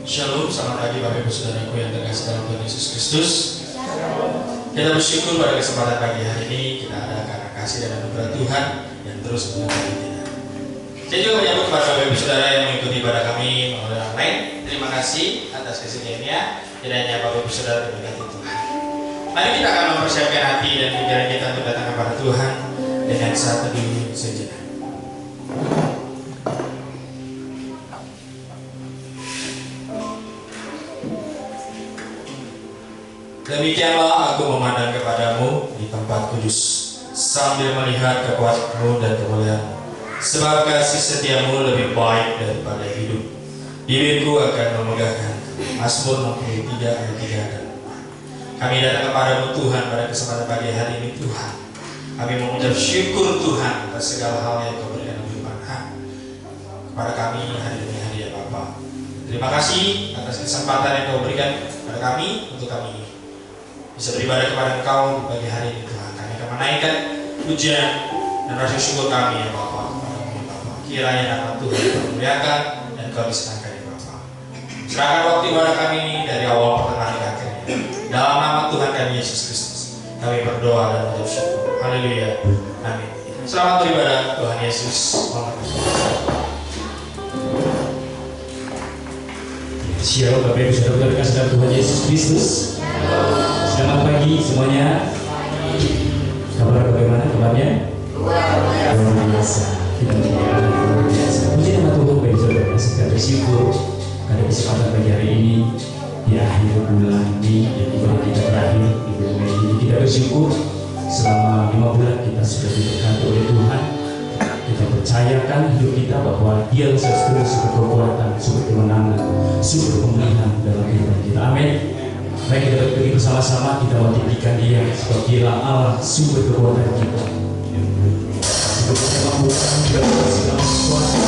Shalom, selamat pagi Bapak Ibu Saudaraku yang terkasih dalam Tuhan Yesus Kristus. Kita bersyukur pada kesempatan pagi hari ini kita ada karena kasih dan anugerah Tuhan yang terus menyertai kita. Saya juga menyambut para Bapak Ibu Saudara yang mengikuti ibadah kami melalui online. Terima kasih atas kesediaannya. Kiranya Bapak Ibu Saudara diberkati Tuhan. Mari kita akan mempersiapkan hati dan pikiran kita untuk datang kepada Tuhan dengan saat teduh sejenak. Demikianlah aku memandang kepadamu di tempat kudus, sambil melihat kekuasaanmu dan kemuliaanmu. Sebab kasih setiamu lebih baik daripada hidup. Bibirku akan memegahkan. Mazmur 63 ayat 3 dan 4. Kami datang kepadamu Tuhan pada kesempatan pagi hari ini Tuhan. Kami mengucap syukur Tuhan atas segala hal yang Kau berikan firman kepada kami hari demi hari ya Bapa. Terima kasih atas kesempatan yang Kau berikan kepada kami untuk kami bisa beribadah kepada Engkau di pagi hari ini Tuhan. Kami akan menaikkan pujian dan rasa syukur kami ya Bapa kepadamu ya Bapa. Kiranya nama Tuhan dimuliakan dan Kau disenangkan ya Bapa. Serahkan waktu ibadah kami ini dari awal pertengahan hingga akhirnya. Dalam nama Tuhan kami Yesus Kristus kami berdoa dan mengucap syukur. Haleluya. Amin. Selamat beribadah Tuhan Yesus. Shalom Bapak Ibu Saudara terkasih dalam Tuhan Yesus Kristus. Selamat pagi semuanya. Kabar bagaimana kabarnya? Luar biasa. Kita luar biasa. Puji nama Tuhan Bapak Ibu Saudara. Kita bersyukur pada kesempatan pagi hari ini di akhir bulan ini, yaitu bulan kita terakhir di bulan Mei ini. Kita bersyukur selama 5 bulan kita sudah diberkati oleh Tuhan. Kita percayakan hidup kita bahwa Dia sesungguhnya sumber kekuatan, sumber kemenangan, sumber pemulihan dalam kehidupan kita. Amin. Baik, kita berdiri bersama-sama, kita mentinggikan Dia sebab Dialah Allah sumber kekuatan kita. Sebab kita mampukan dalam segala sesuatu.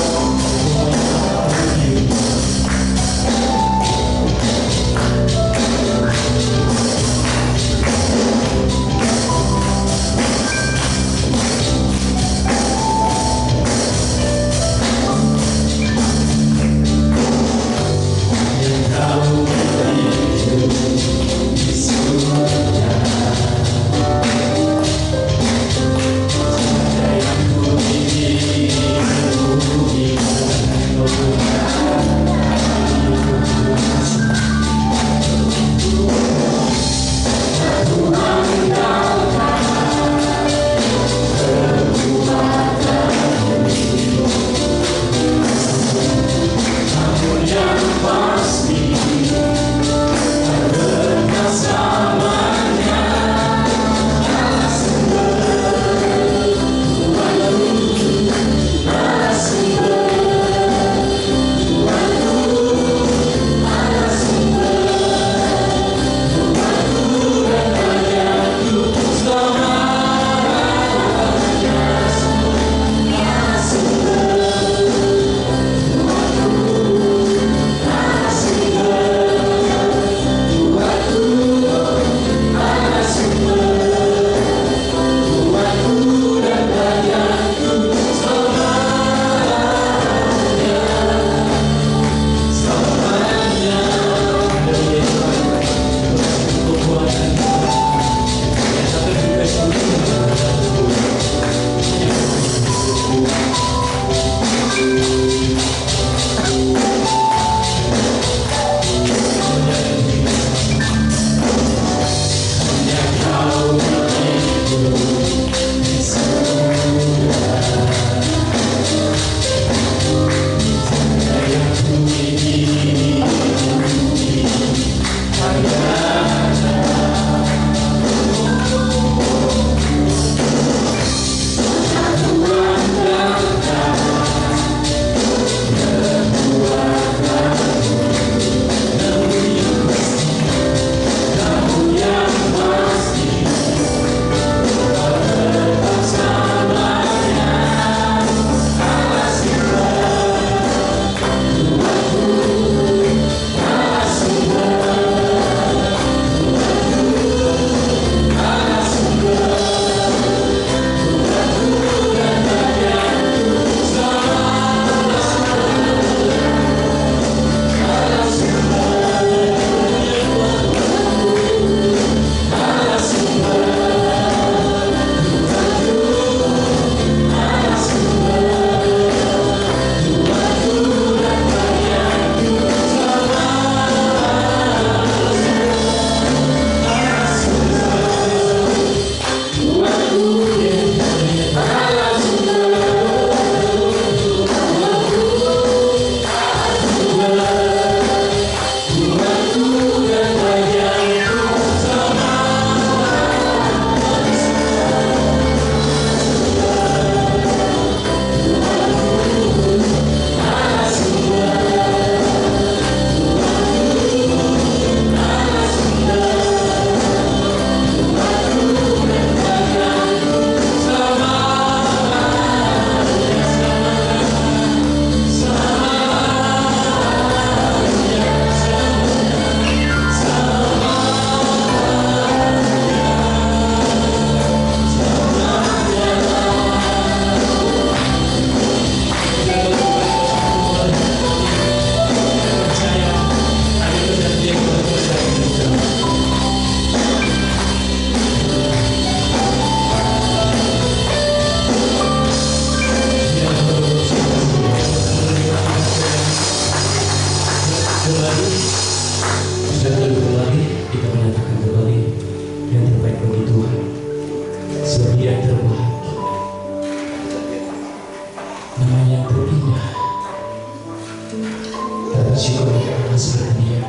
bersyukur karena seperti dia.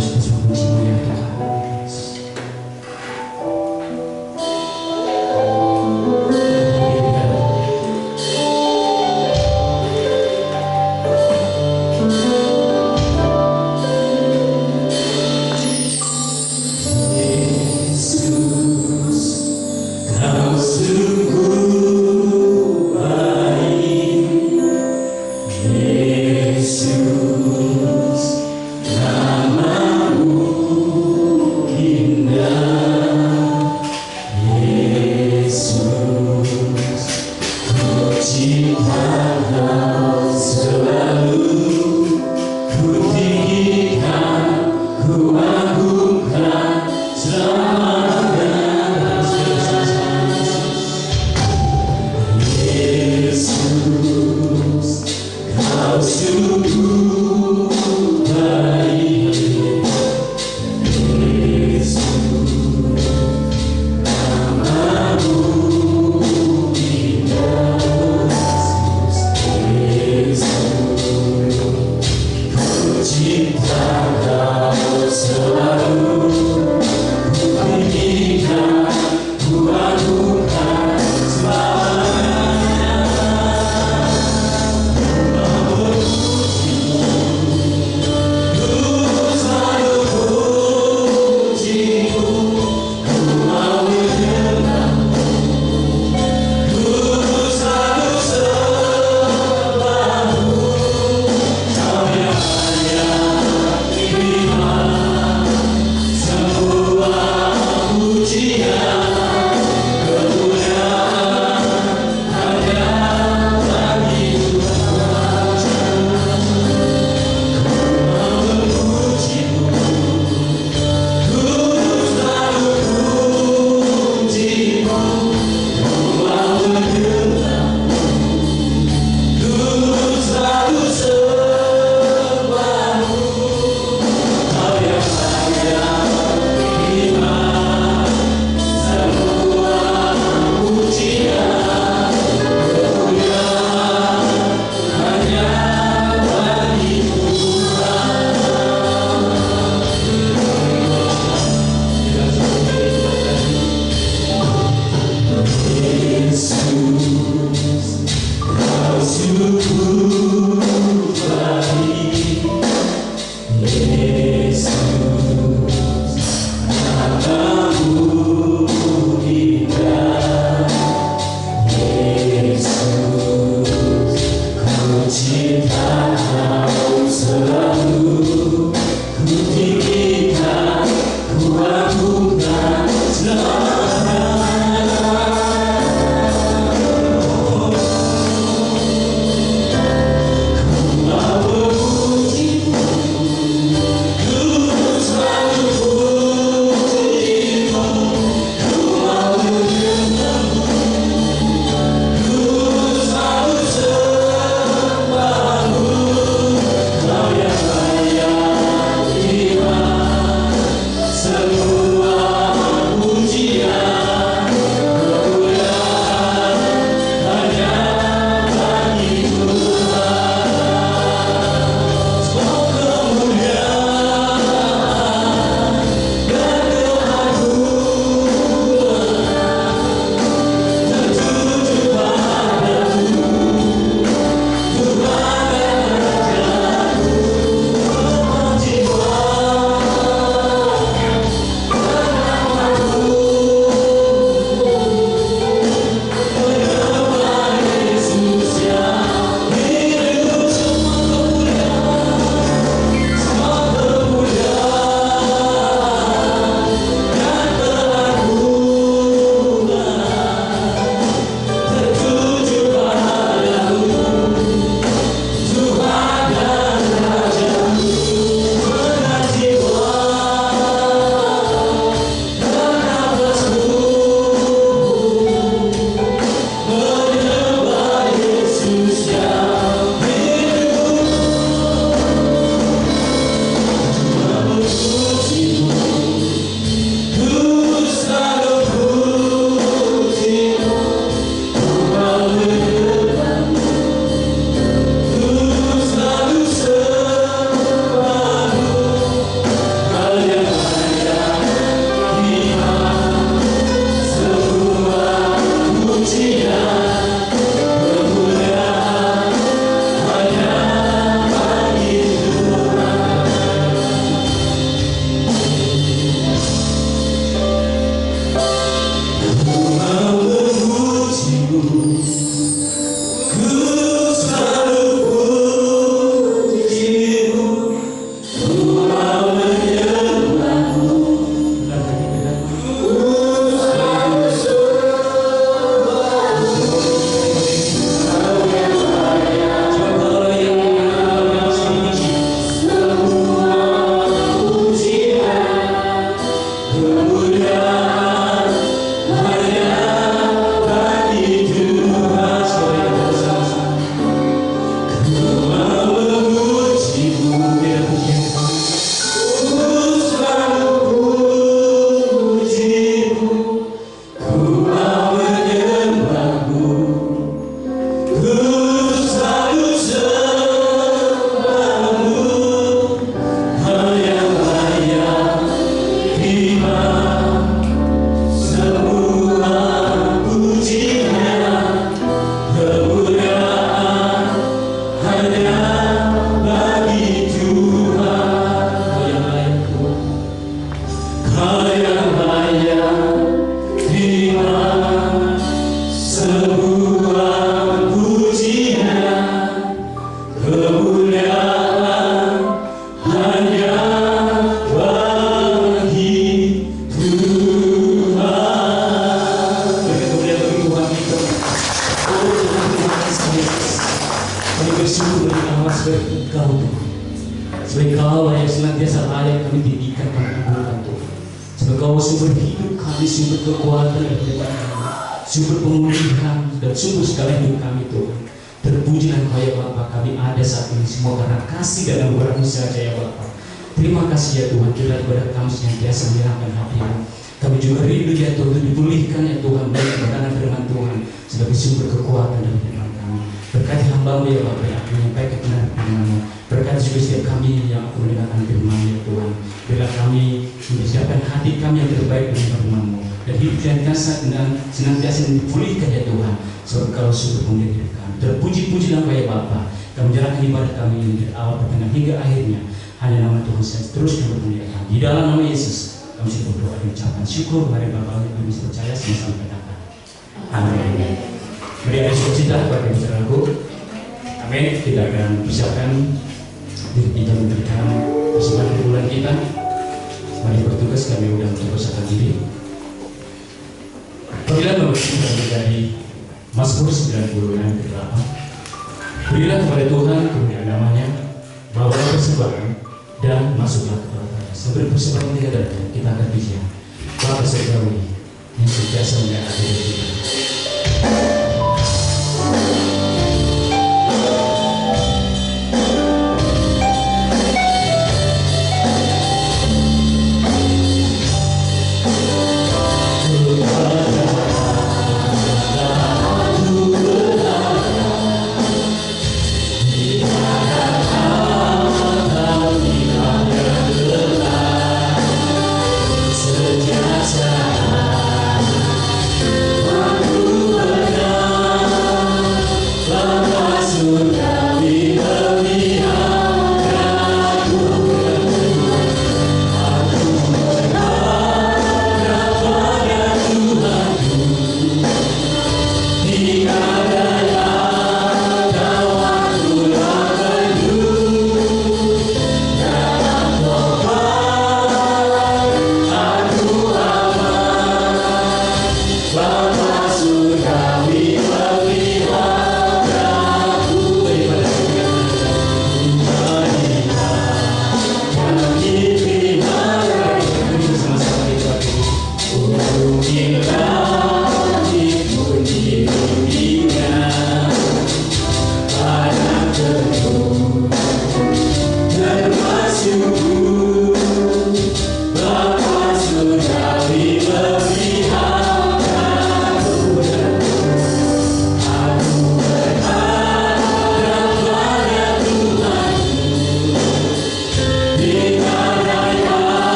Terus memuji-Mu ya Tuhan. bersyukur bagi Allah sebagai Engkau Tuhan. Sebagai Kau yang senantiasa layak kami tinggikan dan kumpulkan Tuhan. Sebagai Kau sumber hidup kami, sumber kekuatan dan kehidupan kami, sumber pemulihan dan sumber segala hidup kami Tuhan. Terpujilah Engkau ya Bapa, kami ada saat ini semua karena kasih dan anugerah-Mu saja ya Bapa. Terima kasih ya Tuhan, kiranya kepada kami senantiasa menyerahkan hati-Mu. Kami juga rindu ya Tuhan untuk dipulihkan ya Tuhan, baik kebenaran firman Tuhan sebagai sumber kekuatan dan firman kami. Berkati hamba-Mu ya Bapa yang akan menyampaikan kebenaran firman-Mu. Berkati juga setiap kami yang akan mendengarkan firman ya Tuhan. Biarlah kami mempersiapkan hati kami yang terbaik dengan firman-Mu, dan hidup senantiasa dipulihkan ya Tuhan, sebab Kau sumber pemulihan hidup kami. Terpuji-pujilah Engkau ya Bapa. Kami menjalankan ibadah kami ini dari awal pertengahan hingga akhirnya. Hanya nama Tuhan saja terus kami bermuliakan. Di dalam nama Yesus kami sudah berdoa dan ucapkan syukur kepada Bapa yang kami bisa percaya sampai dapat. Amin. Mari ada sukacita kepada yang saudaraku. Amin. Kita akan persiapkan diri kita memberikan persembahan bulan kita. Mari bertugas, kami sudah mempersiapkan diri. Apabila mempersiapkan dari Mazmur 96 ayat 8. Berilah kepada Tuhan kemuliaan namanya, bawa persembahan dan masuklah kepada Dia. Sambil persembahan tidak ada, kita akan bicara Bapa Surgawi yang sentiasa menyertai kita.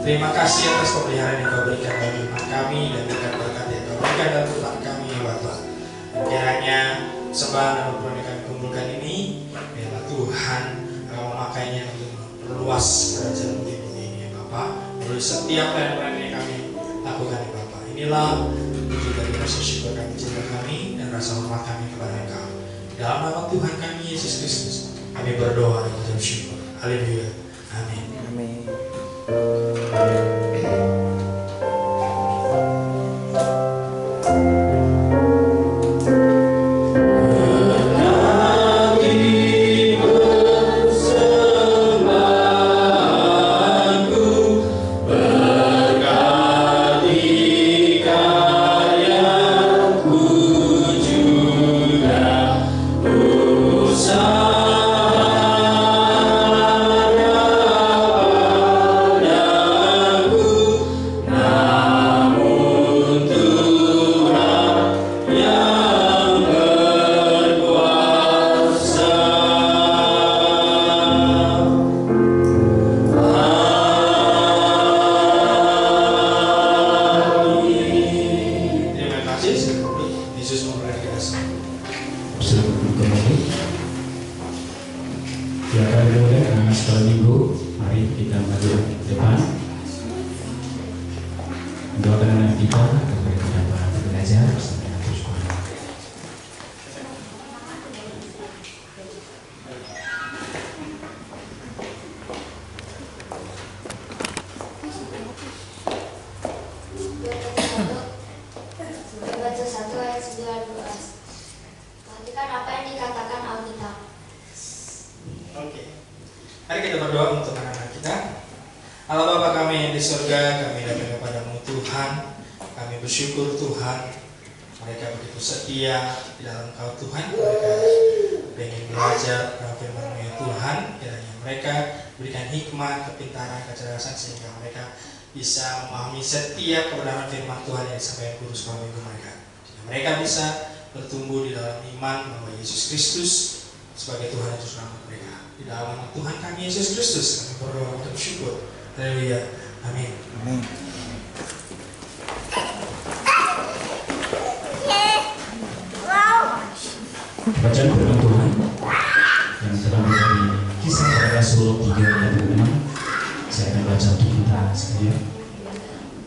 Terima kasih atas pemeliharaan yang Kau berikan bagi iman kami dan berkat-berkat yang Kau berikan dalam Tuhan kami ya Bapa. Kiranya sembahan dan perpuluhan yang kami kumpulkan ini, biarlah Tuhan Kau memakainya untuk perluas kerajaan di bumi ini ya Bapa. Melalui setiap pelayanan yang kami lakukan ya Bapa. Inilah wujud dari rasa syukur kami, cinta kami, dan rasa hormat kami kepada Engkau. Dalam nama Tuhan kami Yesus Kristus, kami berdoa dan mengucap syukur. Haleluya. Amin. Amin. Usaha Yesus memberkati kita semua. Sudah kembali. Ya, kemudian karena setelah minggu, mari kita maju ke depan. Doakan anak kita agar kita dapat belajar bersama dengan Tuhan. Baca 1 ayat 19. Perhatikan apa yang dikatakan Alkitab. Oke. Mari kita berdoa untuk anak-anak kita. Allah Bapa kami yang di surga, kami datang kepadamu Tuhan. Kami bersyukur Tuhan, mereka begitu setia di dalam Kau Tuhan. Mereka ingin belajar firman-Mu ya Tuhan. Kiranya mereka berikan hikmah, kepintaran, kecerdasan sehingga mereka bisa memahami setiap kebenaran firman Tuhan yang disampaikan kudus kepada mereka. Sehingga mereka bisa bertumbuh di dalam iman bahwa Yesus Kristus sebagai Tuhan dan Juru Selamat mereka. Di dalam nama Tuhan kami Yesus Kristus kami berdoa dan bersyukur. Haleluya. Amin. Amin. Bacaan firman Tuhan yang terambil dari Kisah Para Rasul 3 ayat 6. Saya akan baca untuk kita sekalian.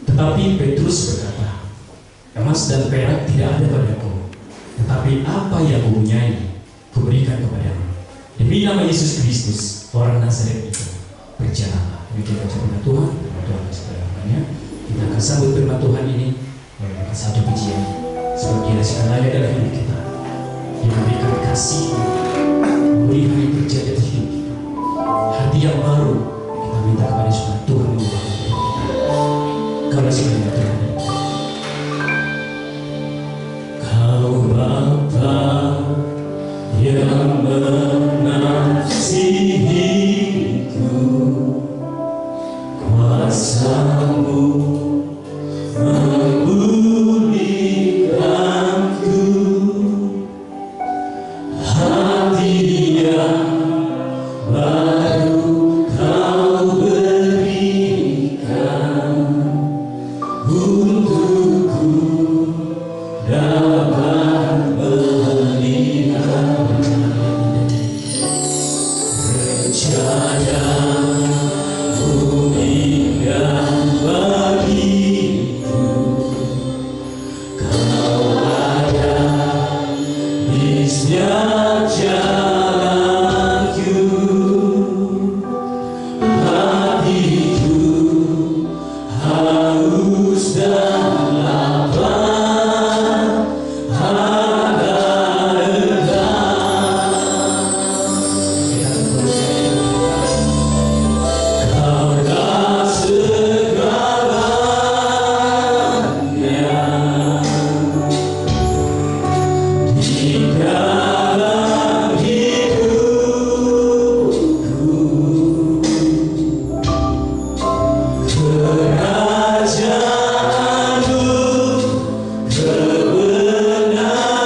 Tetapi Petrus berkata, emas dan perak tidak ada padaku, tetapi apa yang kupunyai kuberikan kepadamu. Demi nama Yesus Kristus, orang Nazaret itu, berjalanlah. Demikian baca firman Tuhan. Firman Tuhan sebenarnya kita akan sambut firman Tuhan ini dengan satu pujian sebab dia rasakan layak dalam hidup kita. Dia memberikan kasih, memberi hari terjadi atas hidup kita. Hati yang baru kita minta kepada Tuhan mengubah hidup kita. Kau rasakan Tuhan. Kau Bapa yang mengasihiku, kuasa-Mu memulihkanku, hati yang baru Kau berikan untukku dapat melihat rencana-Mu indah bagiku. Kau ada di setiap jalanku, hatiku haus dan lapar akan Kaulah segalanya di dalam hidupku. Kerajaan-Mu, kebenaran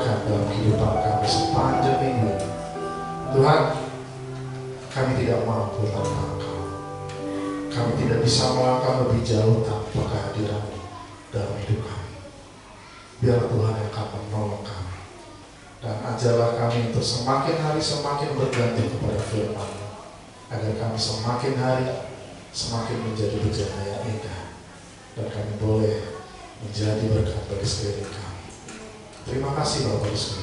kerjakan dalam kehidupan kami sepanjang minggu. Tuhan, kami tidak mampu tanpa Engkau. Kami tidak bisa melangkah lebih jauh tanpa kehadiran-Mu dalam hidup kami. Biar Tuhan yang akan menolong kami. Dan ajarlah kami untuk semakin hari semakin bergantung kepada firman-Mu, agar kami semakin hari semakin menjadi bejana yang indah, dan kami boleh menjadi berkat bagi sekeliling kami. Terima kasih Bapak Yesus.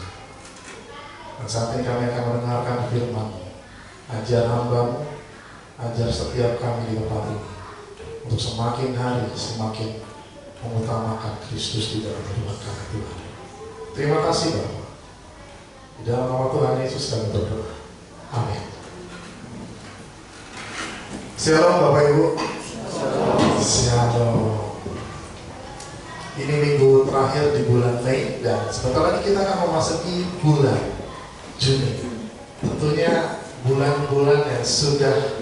Dan saat ini kami akan mendengarkan firman-Mu. Ajar hamba-Mu, ajar setiap kami di tempat ini untuk semakin hari semakin mengutamakan Kristus di dalam kehidupan kami, Tuhan. Terima kasih Bapak. Di dalam nama Tuhan Yesus kami berdoa. Amin. Shalom Bapak Ibu. Shalom. Ini minggu terakhir di bulan Mei, dan sebentar lagi kita akan memasuki bulan Juni. Tentunya bulan-bulan yang sudah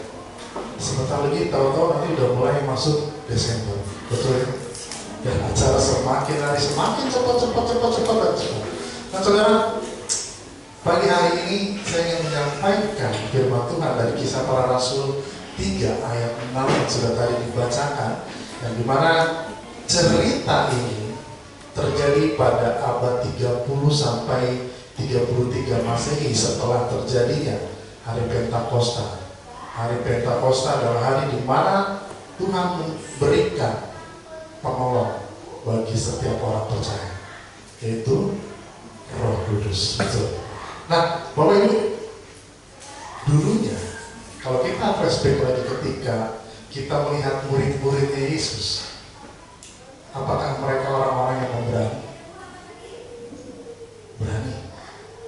sebentar lagi, tahu-tahu nanti udah mulai masuk Desember. Betul ya? Dan acara semakin hari semakin cepat. Nah saudara, pagi hari ini saya ingin menyampaikan firman Tuhan dari Kisah Para Rasul 3 ayat 6 yang sudah tadi dibacakan, yang dimana cerita ini terjadi pada abad 30 sampai 33 Masehi setelah terjadinya hari Pentakosta. Hari Pentakosta adalah hari di mana Tuhan memberikan penolong bagi setiap orang percaya, yaitu Roh Kudus. Betul. Nah, Bapak Ibu, dulunya kalau kita flashback lagi ketika kita melihat murid-muridnya Yesus, apakah mereka orang-orang yang memberani? Berani.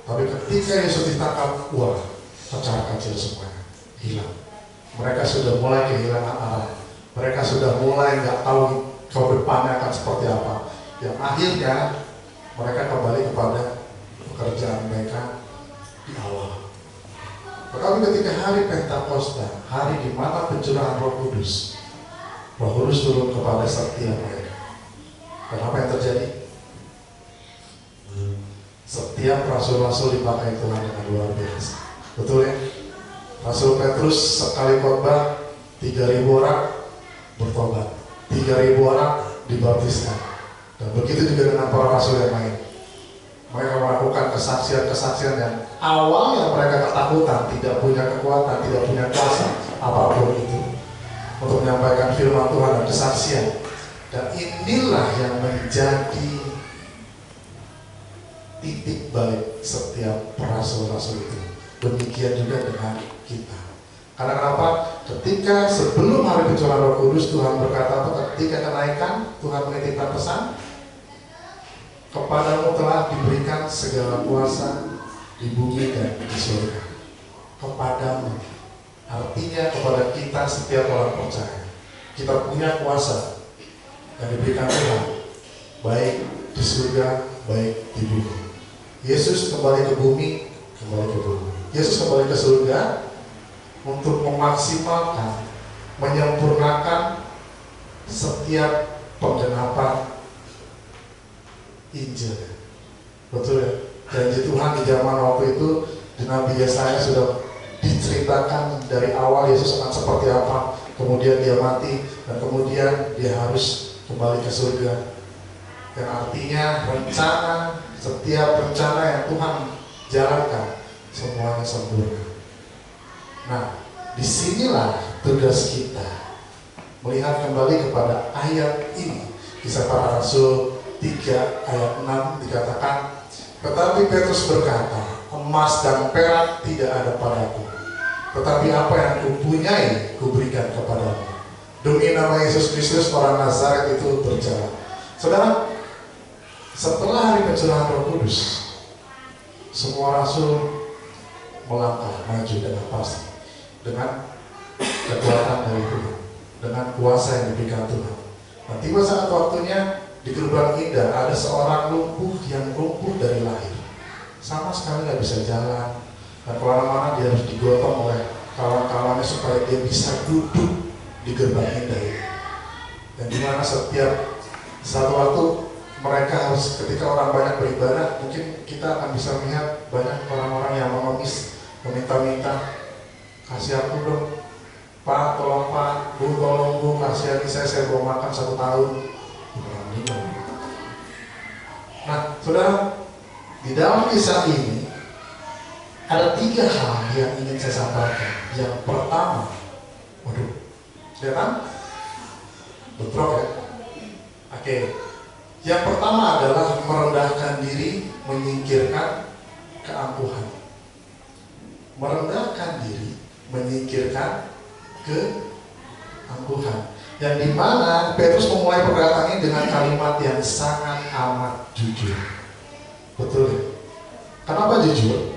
Tapi ketika Yesus ditangkap, wah, pecah kacil semuanya, hilang. Mereka sudah mulai kehilangan arah. Mereka sudah mulai nggak tahu ke depannya akan seperti apa. Yang akhirnya mereka kembali kepada pekerjaan mereka di awal. Tetapi ketika hari Pentakosta, hari di mana pencurahan Roh Kudus turun kepada setiap mereka. Dan apa yang terjadi? Setiap rasul-rasul dipakai Tuhan dengan luar biasa. Betul ya? Rasul Petrus sekali khotbah 3.000 orang bertobat, 3.000 orang dibaptiskan. Dan begitu juga dengan para rasul yang lain. Mereka melakukan kesaksian-kesaksian yang awalnya mereka ketakutan, tidak punya kekuatan, tidak punya kuasa apapun itu untuk menyampaikan firman Tuhan dan kesaksian. Dan inilah yang menjadi titik balik setiap rasul-rasul itu. Demikian juga dengan kita. Karena kenapa? Ketika sebelum hari pencurahan Roh Kudus, Tuhan berkata, ketika kenaikan, Tuhan menitipkan pesan, kepadamu telah diberikan segala kuasa di bumi dan di surga. Kepadamu, artinya kepada kita setiap orang percaya. Kita punya kuasa yang diberikan Tuhan, baik di surga, baik di bumi. Yesus kembali ke bumi, Yesus kembali ke surga untuk memaksimalkan, menyempurnakan setiap penggenapan Injil. Betul ya? Janji Tuhan di zaman waktu itu di Nabi Yesaya sudah diceritakan dari awal Yesus akan seperti apa, kemudian dia mati, dan kemudian dia harus kembali ke surga. Yang artinya setiap rencana yang Tuhan jalankan semuanya sempurna. Nah, disinilah tugas kita melihat kembali kepada ayat ini. Kisah Para Rasul 3 ayat 6 dikatakan, tetapi Petrus berkata, emas dan perak tidak ada padaku, tetapi apa yang kupunyai kuberikan kepadamu. Demi nama Yesus Kristus orang Nazaret itu berjalan. Saudara, setelah hari pencurahan Roh Kudus, semua rasul melangkah maju dengan pasti, dengan kekuatan dari Tuhan, dengan kuasa yang diberikan Tuhan. Nah, tiba saat waktunya di gerbang indah ada seorang lumpuh yang lumpuh dari lahir, sama sekali nggak bisa jalan, dan kemana-mana dia harus digotong oleh kawan-kawannya supaya dia bisa duduk di gerbang indah ini. Dan dimana setiap satu waktu mereka harus, ketika orang banyak beribadah, mungkin kita akan bisa melihat banyak orang-orang yang mengemis, meminta-minta, kasih aku dong, Pak, tolong Pak, Bu, tolong Bu, kasihani saya belum makan 1 tahun. Nah, saudara, di dalam kisah ini ada 3 hal yang ingin saya sampaikan. Yang pertama, waduh, ya kan? Betul ya? Oke. Yang pertama adalah merendahkan diri, menyingkirkan keangkuhan. Merendahkan diri, menyingkirkan keangkuhan. Yang dimana Petrus memulai perkataannya dengan kalimat yang sangat amat jujur. Betul ya? Kenapa jujur?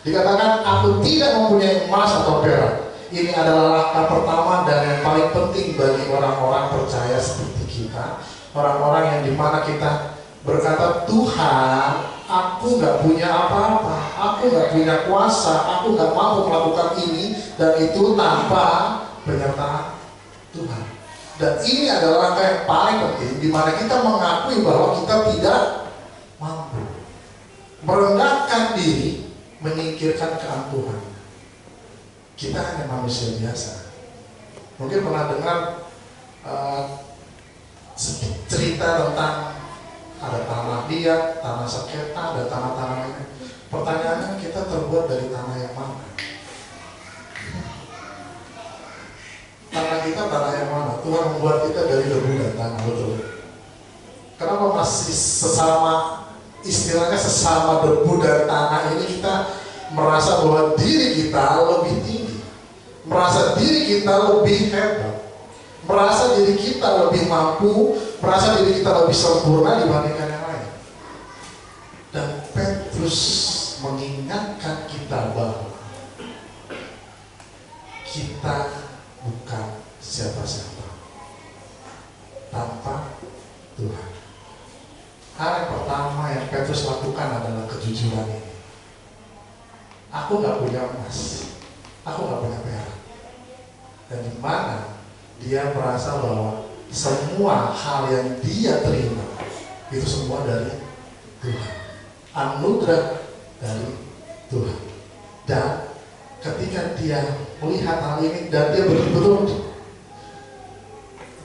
Dikatakan aku tidak mempunyai emas atau perak. Ini adalah langkah pertama dan yang paling penting bagi orang-orang percaya seperti kita. Orang-orang yang dimana kita berkata, Tuhan, aku gak punya apa-apa, aku gak punya kuasa, aku gak mampu melakukan ini dan itu tanpa penyertaan Tuhan. Dan ini adalah langkah yang paling penting, di mana kita mengakui bahwa kita tidak mampu. Merendahkan diri, menyingkirkan keangkuhan. Kita hanya manusia biasa. Mungkin pernah dengar cerita tentang ada tanah liat, tanah sengketa, ada tanah-tanah lainnya. Pertanyaannya, kita terbuat dari tanah yang mana? Tanah kita tanah yang mana? Tuhan membuat kita dari debu dan tanah, betul. Kenapa masih sesama, istilahnya sesama debu dan tanah ini kita merasa bahwa diri kita lebih tinggi, merasa diri kita lebih hebat, merasa diri kita lebih mampu, merasa diri kita lebih sempurna dibandingkan yang lain. Dan Petrus mengingatkan kita bahwa kita bukan siapa-siapa tanpa Tuhan. Hal yang pertama yang Petrus lakukan adalah kejujuran ini. Aku gak punya emas, aku gak punya perak. Dan di mana dia merasa bahwa semua hal yang dia terima itu semua dari Tuhan, anugerah dari Tuhan. Dan ketika dia melihat hal ini dan dia betul-betul,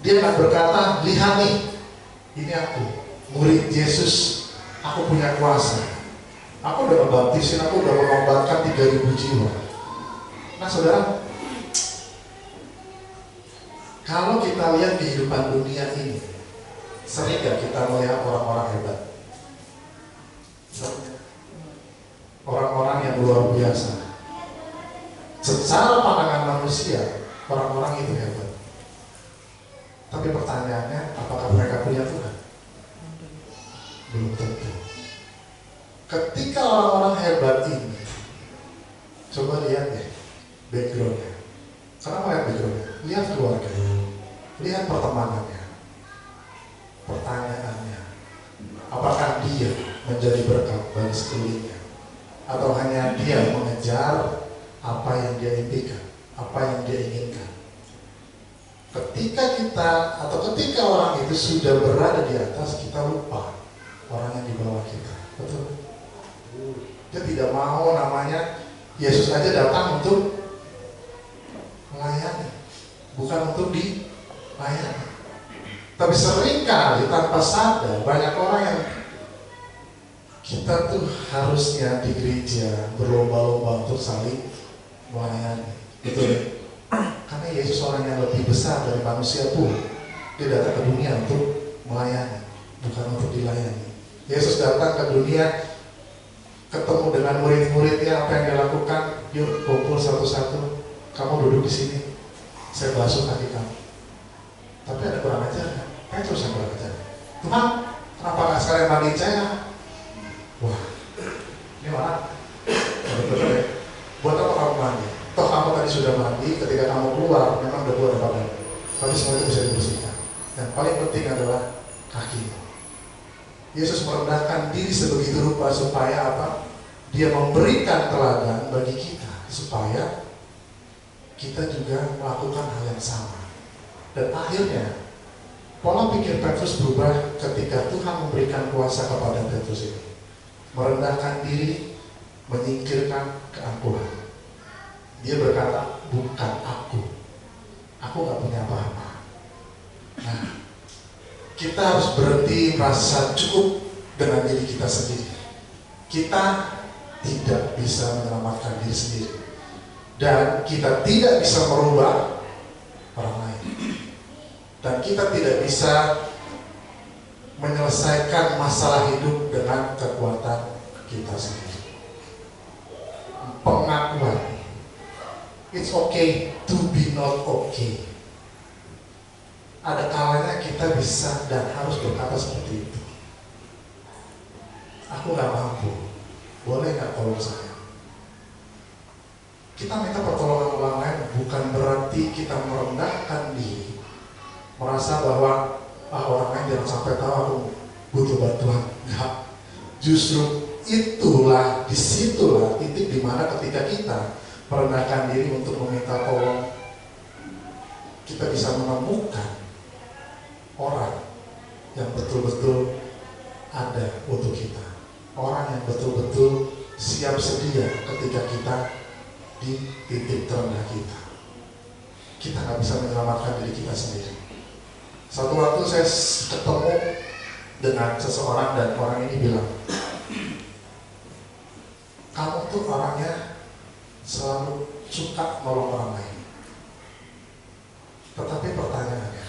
dia akan berkata, lihat nih, ini aku, murid Yesus, aku punya kuasa, aku udah ngebaptisin, aku udah menobatkan 3.000 jiwa. Nah saudara, kalau kita lihat kehidupan dunia ini, sering gak kita melihat orang-orang hebat? Orang-orang yang luar biasa. Secara pandangan manusia, orang-orang itu hebat. Tapi pertanyaannya, apakah mereka punya Tuhan? Belum tentu. Ketika orang-orang hebat ini, coba lihat deh backgroundnya. Kenapa lihat backgroundnya? Lihat keluarganya, lihat pertemanannya. Pertanyaannya, apakah dia menjadi berkat bagi sekelilingnya? Atau hanya dia mengejar apa yang dia impikan, apa yang dia inginkan? Ketika kita, atau ketika orang itu sudah berada di atas, kita lupa orang yang di bawah kita. Betul? Dia tidak mau, namanya Yesus aja datang untuk melayani, bukan untuk dilayani. Tapi seringkali tanpa sadar banyak orang yang kita tuh harusnya di gereja berlomba-lomba untuk saling melayani. Betul? Karena Yesus orang yang lebih besar dari manusia pun, dia datang ke dunia untuk melayani, bukan untuk dilayani. Yesus datang ke dunia, ketemu dengan murid-muridnya, apa yang dia lakukan? Yuk kumpul satu-satu, kamu duduk di sini, saya basuh kaki kamu. Tapi ada kurang ajar, Petrus yang kurang ajar. Tuhan, kenapa nggak sekalian mandiin saya? Wah, ini orang betul-betul ya. Buat apa kamu mandi? Toh kamu tadi sudah mandi, ketika kamu keluar memang debu ada pada, tapi semua itu bisa dibersihkan. Yang paling penting adalah kaki. Yesus merendahkan diri sebegitu rupa supaya apa? Dia memberikan teladan bagi kita supaya kita juga melakukan hal yang sama. Dan akhirnya Pola pikir Petrus berubah ketika Tuhan memberikan kuasa kepada Petrus ini. Merendahkan diri, menyingkirkan keangkuhan. Dia berkata, bukan aku gak punya apa-apa. Nah, kita harus berhenti merasa cukup dengan diri kita sendiri. Kita tidak bisa menyelamatkan diri sendiri. Dan kita tidak bisa merubah orang lain. Dan kita tidak bisa menyelesaikan masalah hidup dengan kekuatan kita sendiri. Pengakuan. It's okay to be not okay. Ada kalanya kita bisa dan harus berkata seperti itu. Aku gak mampu. Boleh gak tolong saya? Kita minta pertolongan orang lain bukan berarti kita merendahkan diri, merasa bahwa orang lain jangan sampai tahu aku butuh bantuan. Enggak. Justru disitulah titik dimana ketika kita merendahkan diri untuk meminta tolong, kita bisa menemukan orang yang betul-betul ada untuk kita, orang yang betul-betul siap sedia ketika kita di titik terendah kita. Kita nggak bisa menyelamatkan diri kita sendiri. Satu waktu saya ketemu dengan seseorang dan orang ini bilang, kamu tuh orangnya selalu suka nolong orang lain. Tetapi pertanyaannya,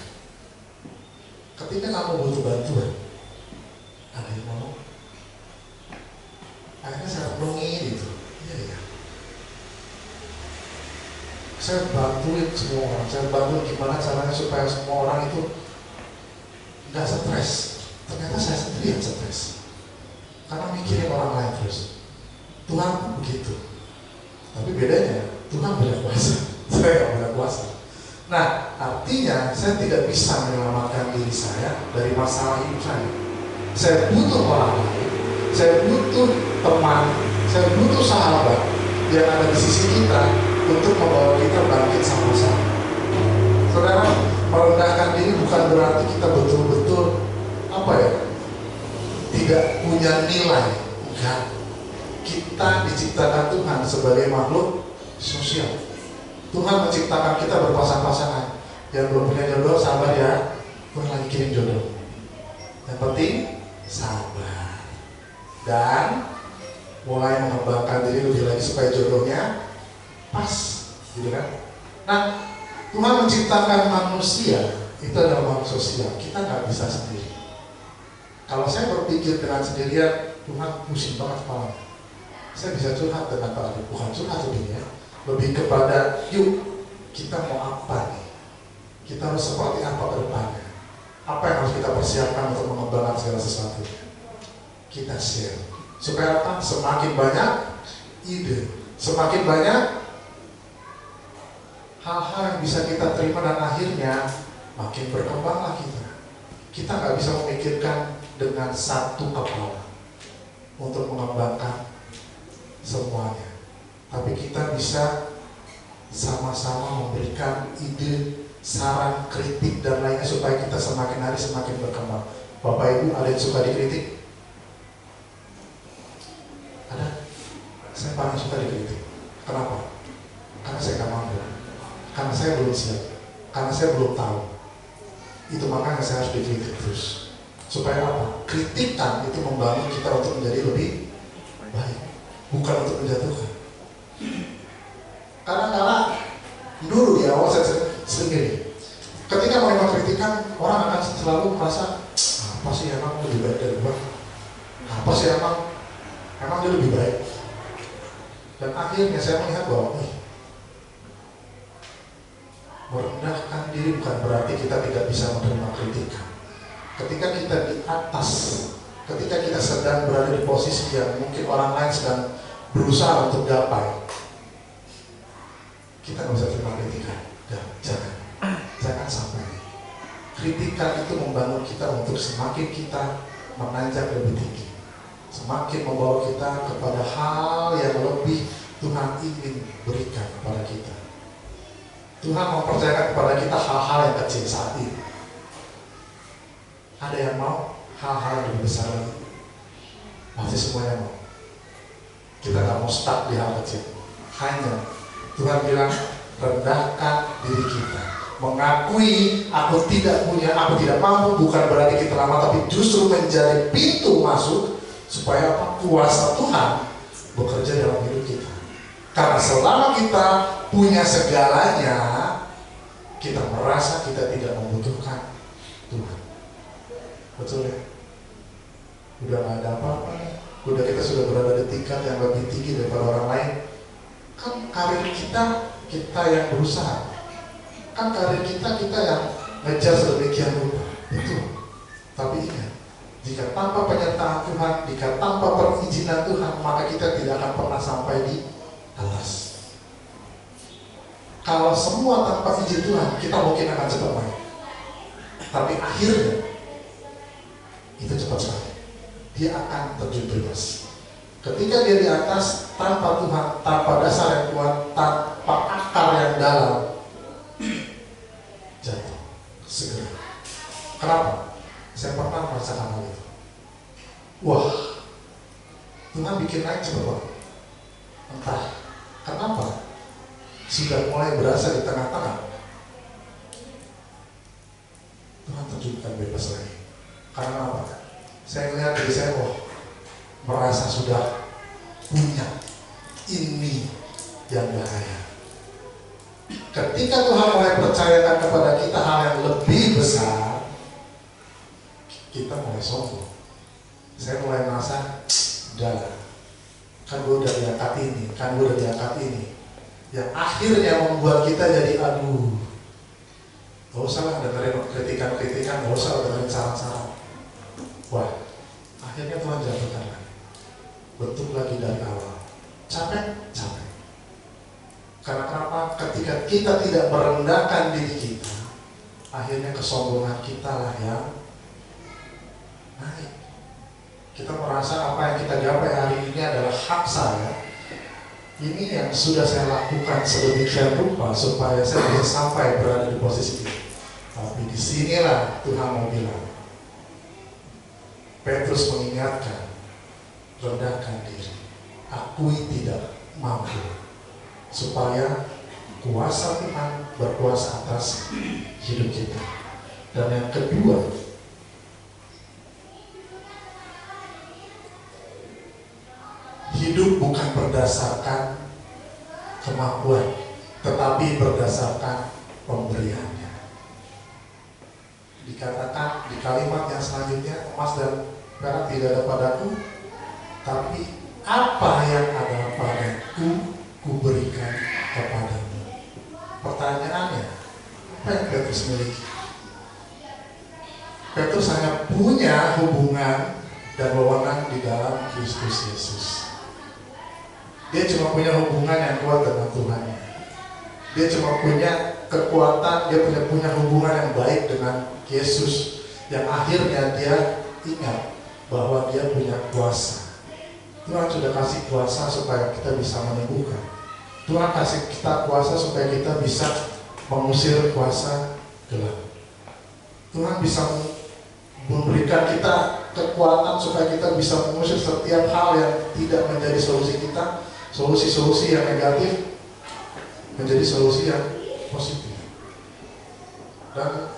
ketika kamu butuh bantuan, ada yang nolong? Akhirnya saya renungi gitu. Iya. Saya bantuin semua orang. Saya bantuin gimana caranya supaya semua orang itu nggak stres. Ternyata saya sendiri yang stres. Karena mikirin orang lain terus. Tuhan begitu. Tapi bedanya, Tuhan punya kuasa. Saya nggak punya kuasa. Nah, artinya saya tidak bisa menyelamatkan diri saya dari masalah hidup saya. Saya butuh orang lain. Saya butuh teman. Saya butuh sahabat yang ada di sisi kita untuk membawa kita bangkit sama-sama. Saudara, merendahkan diri bukan berarti kita betul-betul tidak punya nilai. Enggak. Kita diciptakan Tuhan sebagai makhluk sosial. Tuhan menciptakan kita berpasang-pasangan. Yang belum punya jodoh, sabar ya. Tuhan lagi kirim jodoh. Yang penting sabar dan mulai mengembangkan diri lebih lagi supaya jodohnya pas, gitu kan? Nah, Tuhan menciptakan manusia itu adalah makhluk sosial. Kita nggak bisa sendiri. Kalau saya berpikir dengan sendirian, Tuhan pusing banget kepala. Saya bisa curhat dengan Pak Arif, bukan curhat lebih ya, lebih kepada yuk kita mau apa nih? Kita harus seperti apa ke depannya? Apa yang harus kita persiapkan untuk mengembangkan segala sesuatu? Kita share. Supaya apa? Semakin banyak ide, semakin banyak hal-hal yang bisa kita terima dan akhirnya makin berkembanglah kita. Kita nggak bisa memikirkan dengan satu kepala untuk mengembangkan semuanya. Tapi kita bisa sama-sama memberikan ide, saran, kritik dan lainnya supaya kita semakin hari semakin berkembang. Bapak Ibu ada yang suka dikritik? Ada? Saya paling suka dikritik. Kenapa? Karena saya nggak mampu. Karena saya belum siap. Karena saya belum tahu. Itu makanya saya harus dikritik terus. Supaya apa? Kritikan itu membangun kita untuk menjadi lebih baik, bukan untuk menjatuhkan. Karena dulu di awal saya sendiri, ketika menerima kritikan, orang akan selalu merasa apa sih emang lebih baik dari gua? Apa sih emang dia lebih baik? Dan akhirnya saya melihat bahwa merendahkan diri bukan berarti kita tidak bisa menerima kritikan. Ketika kita di atas, ketika kita sedang berada di posisi yang mungkin orang lain sedang berusaha untuk gapai, kita nggak bisa terima kritikan. Jangan sampai. Kritikan itu membangun kita untuk semakin kita menanjak lebih tinggi, semakin membawa kita kepada hal yang lebih Tuhan ingin berikan kepada kita. Tuhan mempercayakan kepada kita hal-hal yang kecil saat ini. Ada yang mau hal-hal yang lebih besar lagi? Pasti semuanya mau. Kita nggak mau stuck di hal kecil. Hanya Tuhan bilang, rendahkan diri kita. Mengakui aku tidak punya, aku tidak mampu, bukan berarti kita lemah, tapi justru menjadi pintu masuk supaya apa? Kuasa Tuhan bekerja dalam hidup kita. Karena selama kita punya segalanya, kita merasa kita tidak membutuhkan Tuhan. Betul ya? Udah gak ada apa-apa, udah kita sudah berada di tingkat yang lebih tinggi daripada orang lain. Kan karir kita yang berusaha. Kan karir kita yang ngejar sedemikian rupa. Betul. Tapi ingat, jika tanpa penyertaan Tuhan, jika tanpa perizinan Tuhan, maka kita tidak akan pernah sampai di atas. Kalau semua tanpa izin Tuhan, kita mungkin akan cepat naik. Tapi akhirnya itu cepat sekali. Dia akan terjun bebas. Ketika dia di atas, tanpa Tuhan, tanpa dasar yang kuat, tanpa akar yang dalam, jatuh segera. Kenapa? Saya pernah merasakan hal itu. Wah, Tuhan bikin naik cepat banget. Entah kenapa, sudah mulai berasa di tengah-tengah, Tuhan terjunkan bebas lagi. Karena apa? Saya melihat diri saya, merasa sudah punya ini yang bahaya. Ketika Tuhan mulai percayakan kepada kita hal yang lebih besar, kita mulai sombong. Saya mulai merasa, kan gue udah diangkat ini, kan gue udah diangkat ini. Yang akhirnya membuat kita jadi aduh, gak usah lah dengerin kritikan-kritikan, gak usah dengerin saran-saran. Wah, akhirnya Tuhan jatuhkan lagi, bentuk lagi dari awal. Capek. Karena kenapa? Ketika kita tidak merendahkan diri kita, akhirnya kesombongan kita lah yang naik. Kita merasa apa yang kita gapai hari ini adalah hak saya. Ini yang sudah saya lakukan sedemikian rupa supaya saya bisa sampai berada di posisi ini. Tapi disinilah Tuhan mau bilang, Petrus mengingatkan, rendahkan diri, akui tidak mampu, supaya kuasa Tuhan berkuasa atas hidup kita. Dan yang kedua, hidup bukan berdasarkan kemampuan, tetapi berdasarkan pemberiannya. Dikatakan di kalimat yang selanjutnya, emas dan perak tidak ada padaku, tapi apa yang ada padaku, kuberikan kepadamu. Pertanyaannya, apa yang Petrus miliki? Petrus hanya punya hubungan dan wewenang di dalam Kristus Yesus. Dia cuma punya hubungan yang kuat dengan Tuhan. Dia cuma punya kekuatan, dia punya hubungan yang baik dengan Yesus. Yang akhirnya dia ingat bahwa dia punya kuasa. Tuhan sudah kasih kuasa supaya kita bisa menyembuhkan. Tuhan kasih kita kuasa supaya kita bisa mengusir kuasa gelap. Tuhan bisa memberikan kita kekuatan supaya kita bisa mengusir setiap hal yang tidak menjadi solusi kita, solusi-solusi yang negatif menjadi solusi yang positif. Dan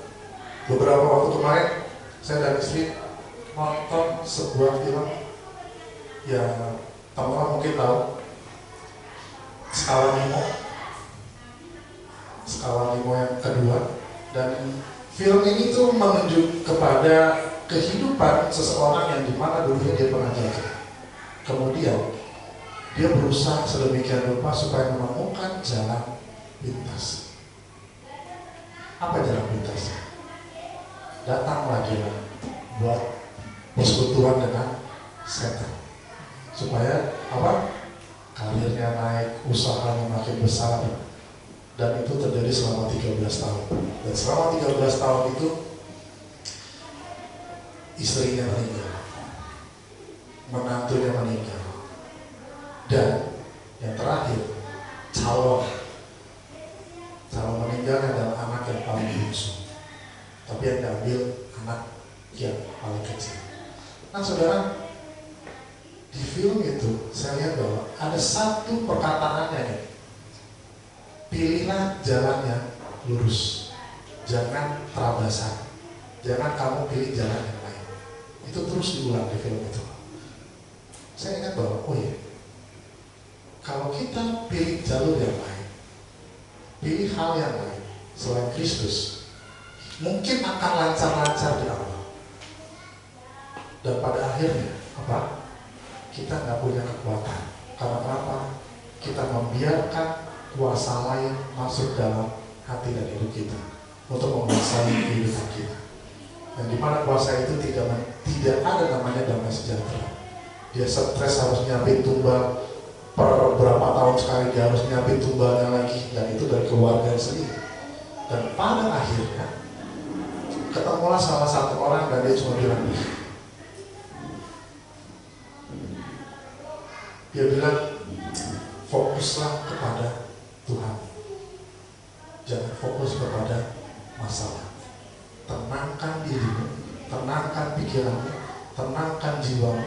beberapa waktu kemarin saya dan istri nonton sebuah film yang teman-teman mungkin tahu, Skala Limo yang kedua. Dan film ini tuh menunjuk kepada kehidupan seseorang yang dimana dulunya dia pernah jatuh. Kemudian dia berusaha sedemikian rupa supaya menemukan jalan pintas. Apa jalan pintasnya? Datanglah dia buat persekutuan dengan setan, supaya apa? Karirnya naik, usahanya makin besar, dan itu terjadi selama 13 tahun. Dan selama 13 tahun itu istrinya meninggal, menantunya meninggal, dan yang terakhir calon meninggalnya adalah anak yang paling bungsu. Tapi yang diambil anak yang paling kecil. Nah saudara, di film itu saya lihat bahwa ada satu perkataannya nih. Pilihlah jalan yang lurus, jangan terabasan, jangan kamu pilih jalan yang lain. Itu terus diulang di film itu. Saya ingat bahwa, oh iya, kalau kita pilih jalur yang lain, pilih hal yang lain selain Kristus, mungkin akan lancar-lancar di awal. Dan pada akhirnya, apa? Kita nggak punya kekuatan. Karena apa? Kita membiarkan kuasa lain masuk dalam hati dan hidup kita untuk menguasai kehidupan kita. Dan di mana kuasa itu tidak ada namanya damai sejahtera. Dia stres harus nyiapin tumbal, per berapa tahun sekali dia harus nyiapin tumbalnya lagi, dan itu dari keluarga sendiri. Dan pada akhirnya ketemulah salah satu orang dan dia cuma bilang, dia bilang, fokuslah kepada Tuhan, jangan fokus kepada masalah. Tenangkan dirimu, tenangkan pikiranmu, tenangkan jiwamu,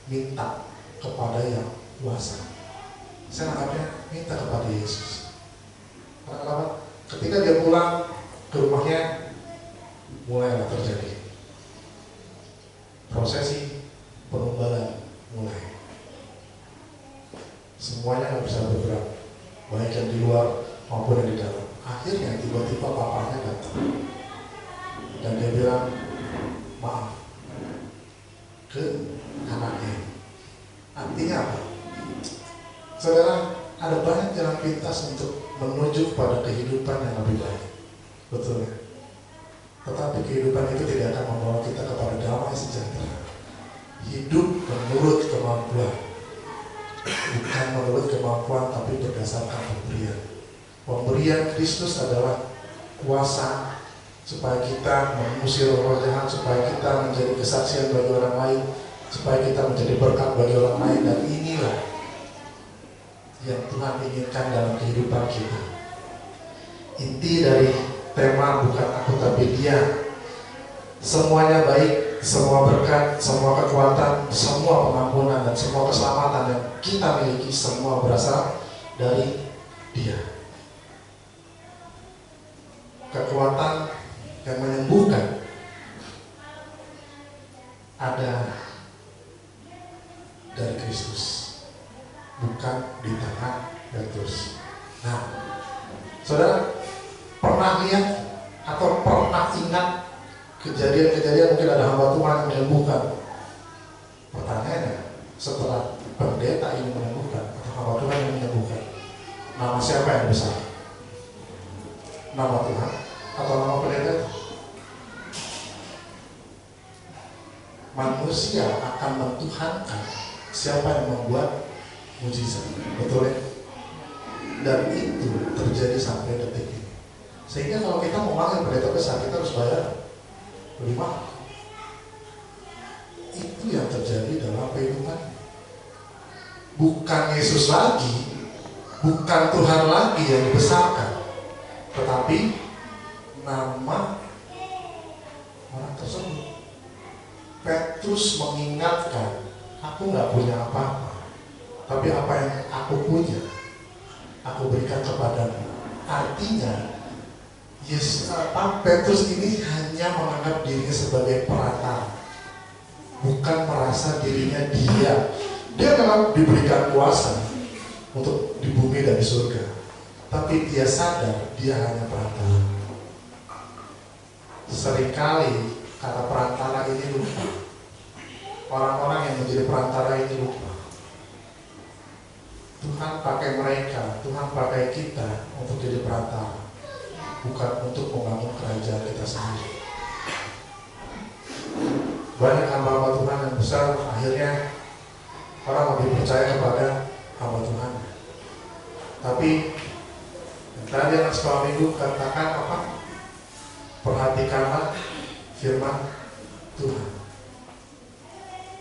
minta kepada yang kuasa. Saya anggapnya minta kepada Yesus. Kenapa? Ketika dia pulang ke rumahnya, mulailah terjadi prosesi penumbalan mulai. Semuanya nggak bisa bergerak, baik yang di luar maupun yang di dalam. Akhirnya tiba-tiba papanya datang dan dia bilang maaf ke anaknya. Artinya apa? Saudara, ada banyak jalan pintas untuk menuju pada kehidupan yang lebih baik, betul ya? Tetapi kehidupan itu tidak akan membawa kita kepada damai sejahtera. Hidup menurut kemampuan, bukan menurut kemampuan, tapi berdasarkan pemberian. Pemberian Kristus adalah kuasa supaya kita mengusir roh jahat, supaya kita menjadi kesaksian bagi orang lain, supaya kita menjadi berkat bagi orang lain. Dan inilah yang Tuhan inginkan dalam kehidupan kita. Inti dari tema bukan aku tapi Dia. Semuanya baik, semua berkat, semua kekuatan, semua pengampunan, dan semua keselamatan yang kita miliki, semua berasal dari Dia. Kekuatan yang menyembuhkan ada dari Kristus, bukan di tangan Petrus. Nah, saudara pernah lihat atau pernah ingat kejadian-kejadian mungkin ada hamba Tuhan yang menyembuhkan? Pertanyaannya, setelah pendeta ini menyembuhkan atau hamba Tuhan yang menyembuhkan, nama siapa yang besar? Nama Tuhan atau nama pendeta? Manusia akan mentuhankan siapa yang membuat mujizat, betul ya? Dan itu terjadi sampai detik ini. Sehingga kalau kita mau manggil pendeta besar, kita harus bayar lebih mahal. Itu yang terjadi dalam kehidupan. Bukan Yesus lagi, bukan Tuhan lagi yang dibesarkan, tetapi nama orang tersebut. Petrus mengingatkan, aku nggak punya apa-apa, tapi apa yang aku punya, aku berikan kepadamu. Artinya, Petrus ini hanya menganggap dirinya sebagai perantara, bukan merasa dirinya dia. Dia memang diberikan kuasa untuk di bumi dan di surga, tapi dia sadar dia hanya perantara. Seringkali kata perantara ini lupa. Orang-orang yang menjadi perantara ini lupa. Tuhan pakai mereka, Tuhan pakai kita untuk jadi perantara, bukan untuk membangun kerajaan kita sendiri. Banyak hamba-hamba Tuhan yang besar, akhirnya orang lebih percaya kepada hamba Tuhan. Tapi tadi anak sekolah minggu katakan apa? Perhatikanlah firman Tuhan.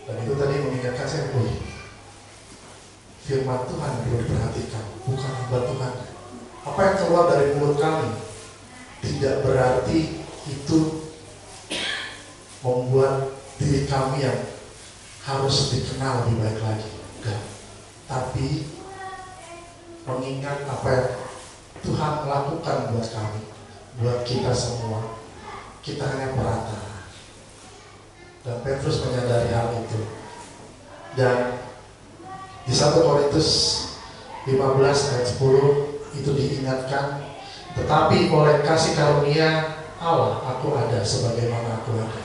Dan itu tadi mengingatkan saya, firman Tuhan perlu diperhatikan, bukan hamba Tuhan. Apa yang keluar dari mulut kami tidak berarti itu membuat diri kami yang harus dikenal lebih baik lagi. Enggak. Tapi mengingat apa yang Tuhan lakukan buat kami, buat kita semua, kita hanya perantara. Dan Petrus menyadari hal itu. Dan di 1 Korintus 15 ayat 10 itu diingatkan, tetapi oleh kasih karunia Allah aku ada sebagaimana aku ada.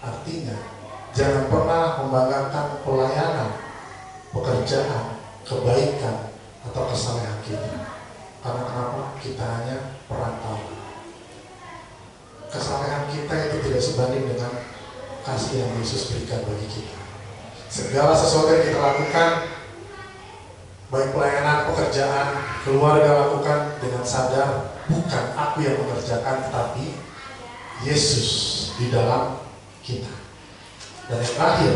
Artinya, jangan pernah membanggakan pelayanan, pekerjaan, kebaikan, atau kesalehan kita. Karena kenapa? Kita hanya perantara. Kesalehan kita itu tidak sebanding dengan kasih yang Yesus berikan bagi kita. Segala sesuatu yang kita lakukan, baik pelayanan, pekerjaan, keluarga, lakukan dengan sadar, bukan aku yang mengerjakan, tetapi Yesus di dalam kita. Dan yang terakhir,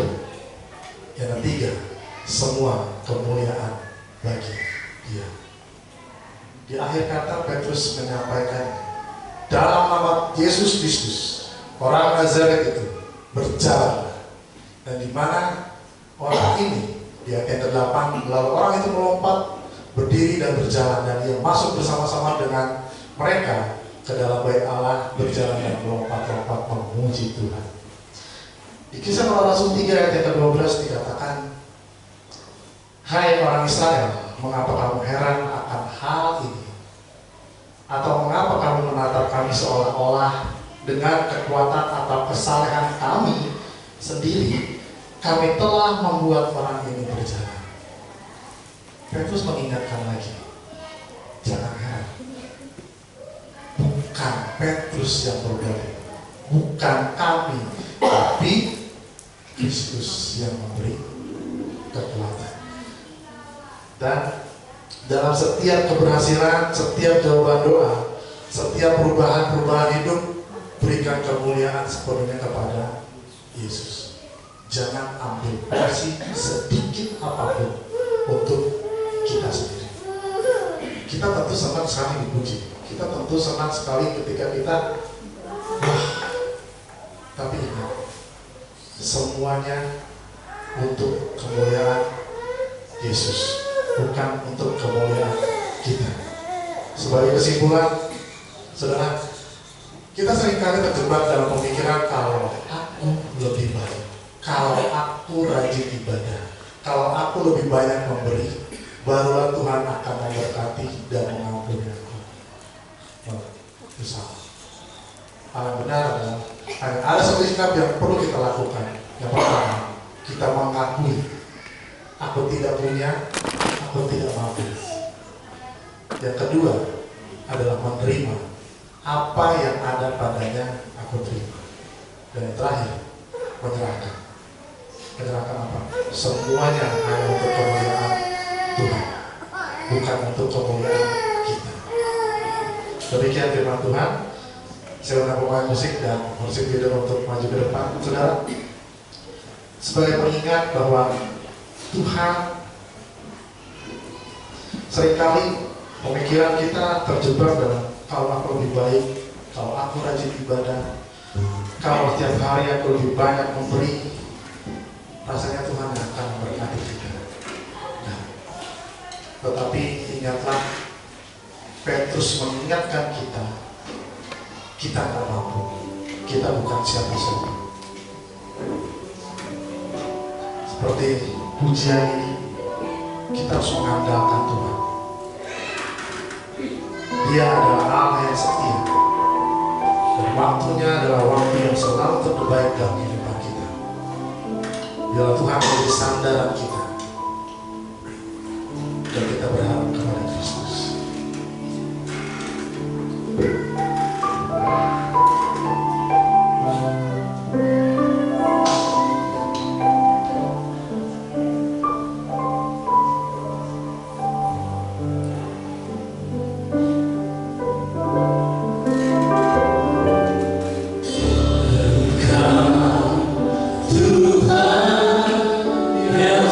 yang ketiga, semua kemuliaan bagi Dia. Di akhir kata Petrus menyampaikan, dalam nama Yesus Kristus, orang Nazaret itu berjalan. Dan di mana orang ini, di ayat 8, lalu orang itu melompat, berdiri dan berjalan, dan dia masuk bersama-sama dengan mereka ke dalam bait Allah, berjalan dan melompat-lompat memuji Tuhan. Di Kisah Para Rasul 3 ayat 12 dikatakan, hai orang Israel, mengapa kamu heran akan hal ini? Atau mengapa kamu menatap kami seolah-olah dengan kekuatan atau kesalehan kami sendiri, kami telah membuat orang ini berjalan. Petrus mengingatkan lagi, jangan heran, bukan Petrus yang berbalik, bukan kami, tapi Kristus yang memberi kekuatan. Dan dalam setiap keberhasilan, setiap jawaban doa, setiap perubahan hidup, berikan kemuliaan sepenuhnya kepada Yesus. Jangan ambil porsi sedikit apapun untuk kita sendiri. Kita tentu senang sekali dipuji. Kita tentu senang sekali ketika kita wah. Tapi ingat, semuanya untuk kemuliaan Yesus, bukan untuk kemuliaan kita. Sebagai kesimpulan, saudara, kita seringkali terjebak dalam pemikiran kalau aku lebih baik, kalau aku rajin ibadah, kalau aku lebih banyak memberi, barulah Tuhan akan memberkati dan mengampuni aku. Oh, itu salah. Hal yang benar adalah ada satu sikap yang perlu kita lakukan. Yang pertama, kita mengakui aku tidak punya, aku tidak mampu. Yang kedua adalah menerima apa yang ada padanya, aku terima. Dan yang terakhir, menyerahkan. Menyerahkan apa? Semuanya hanya untuk kemuliaan Tuhan, bukan untuk kemuliaan kita. Demikian firman Tuhan. Saya undang pemain musik dan musik video untuk maju ke depan, saudara. Sebagai pengingat bahwa Tuhan seringkali pemikiran kita terjebak dalam kalau aku lebih baik, kalau aku rajin ibadah, kalau setiap hari aku lebih banyak memberi, rasanya Tuhan akan memberkati kita. Nah, tetapi ingatlah, Petrus mengingatkan kita tak mampu, kita bukan siapa-siapa. Seperti pujian ini, kita harus mengandalkan Tuhan. Dia adalah Allah yang setia, dan waktunya adalah waktu yang selalu terbaik dalam kehidupan kita. Biarlah Tuhan menjadi sandaran kita, dan kita berharap kepada Kristus. Tuhan yang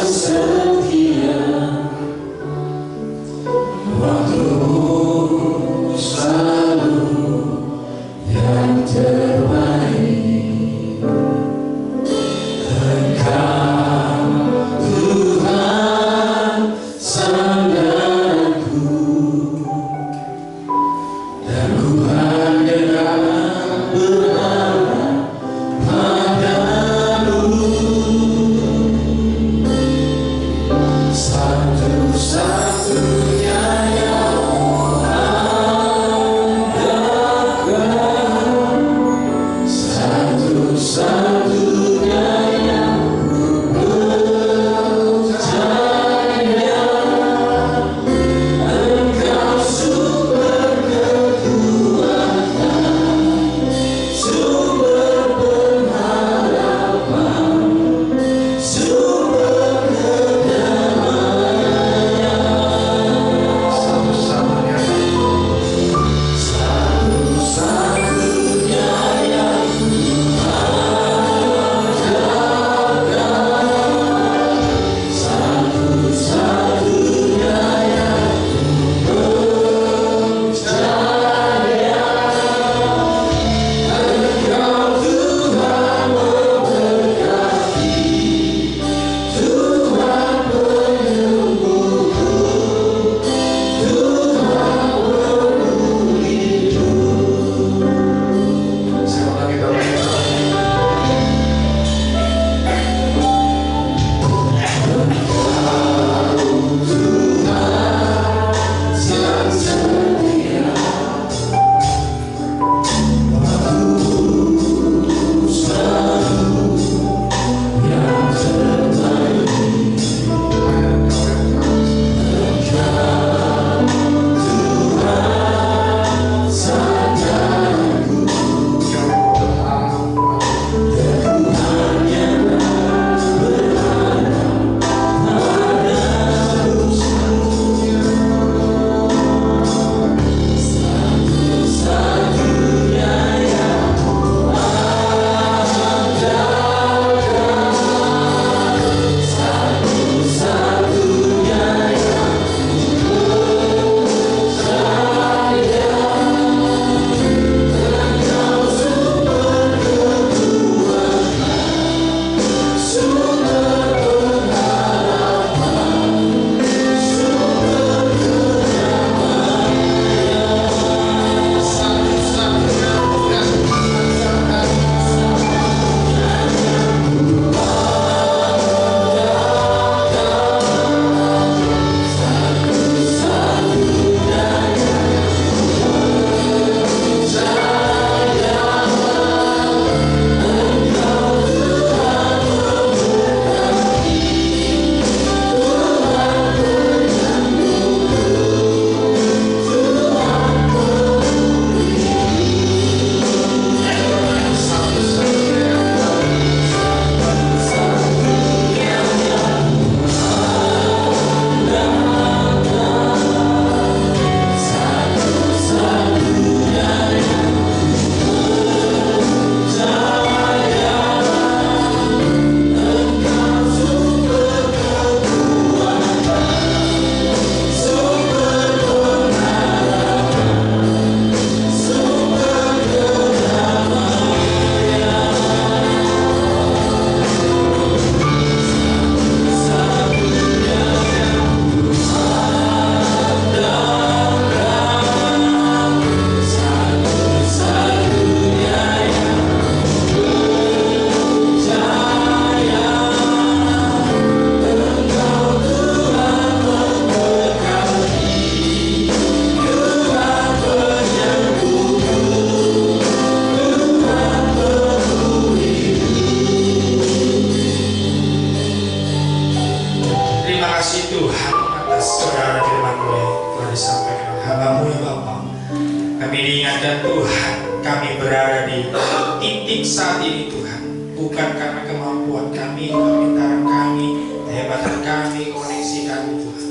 Kami diingatkan Tuhan, kami berada di titik saat ini Tuhan, bukan karena kemampuan kami, kepintaran kami, kehebatan kami, koneksi kami Tuhan,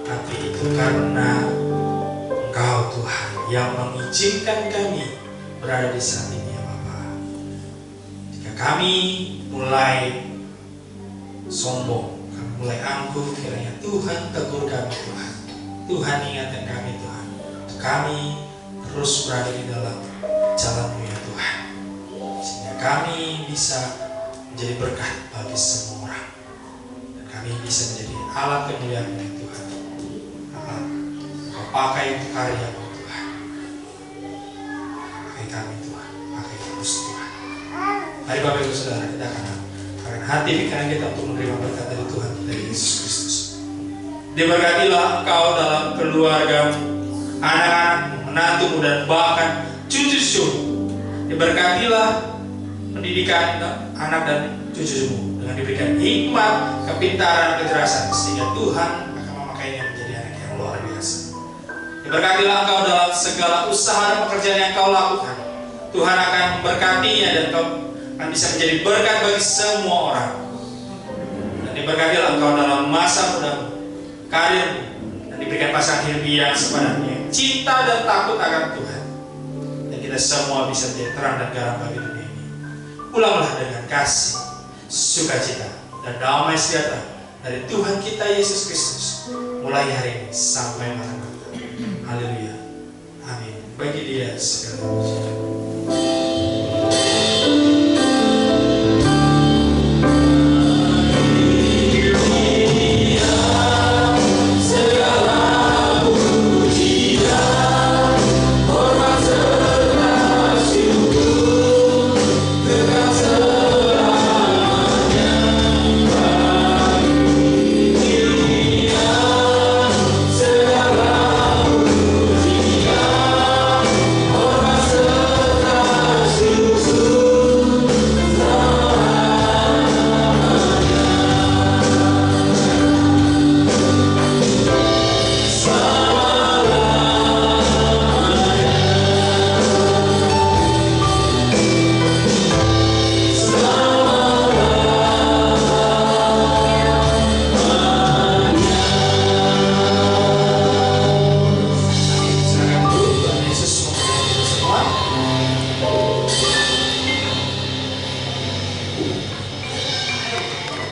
tapi itu karena Engkau Tuhan yang mengizinkan kami berada di saat ini ya Bapa. Jika kami mulai sombong, kami mulai angkuh, kiranya Tuhan tegur kami Tuhan. Tuhan ingatkan kami Tuhan, kami terus berada di dalam jalan-Mu ya Tuhan, sehingga kami bisa menjadi berkat bagi semua orang, dan kami bisa menjadi alat kemuliaan ya Tuhan. Kau pakai untuk karya-Mu Tuhan, pakai kami Tuhan, pakai terus Tuhan. Mari Bapak Ibu Saudara, kita akan hati pikiran kita untuk menerima berkat dari Tuhan dari Yesus Kristus. Diberkatilah engkau dalam keluargamu, anak-anakmu, menantumu, dan bahkan cucu-cucumu. Diberkatilah pendidikan anak dan cucu-cucumu dengan diberikan hikmat, kepintaran, kecerasan, sehingga Tuhan akan memakainya menjadi anak yang luar biasa. Diberkatilah engkau dalam segala usaha dan pekerjaan yang kau lakukan. Tuhan akan memberkatinya dan kau akan bisa menjadi berkat bagi semua orang. Dan diberkatilah engkau dalam masa mudamu, karirmu, dan diberikan pasangan hidup yang sepadannya, cinta dan takut akan Tuhan, dan kita semua bisa menjadi terang dan garam bagi dunia ini. Pulanglah dengan kasih, sukacita, dan damai sejahtera dari Tuhan kita Yesus Kristus, mulai hari ini sampai maranatha. Haleluya. Amin. Bagi Dia segala puji.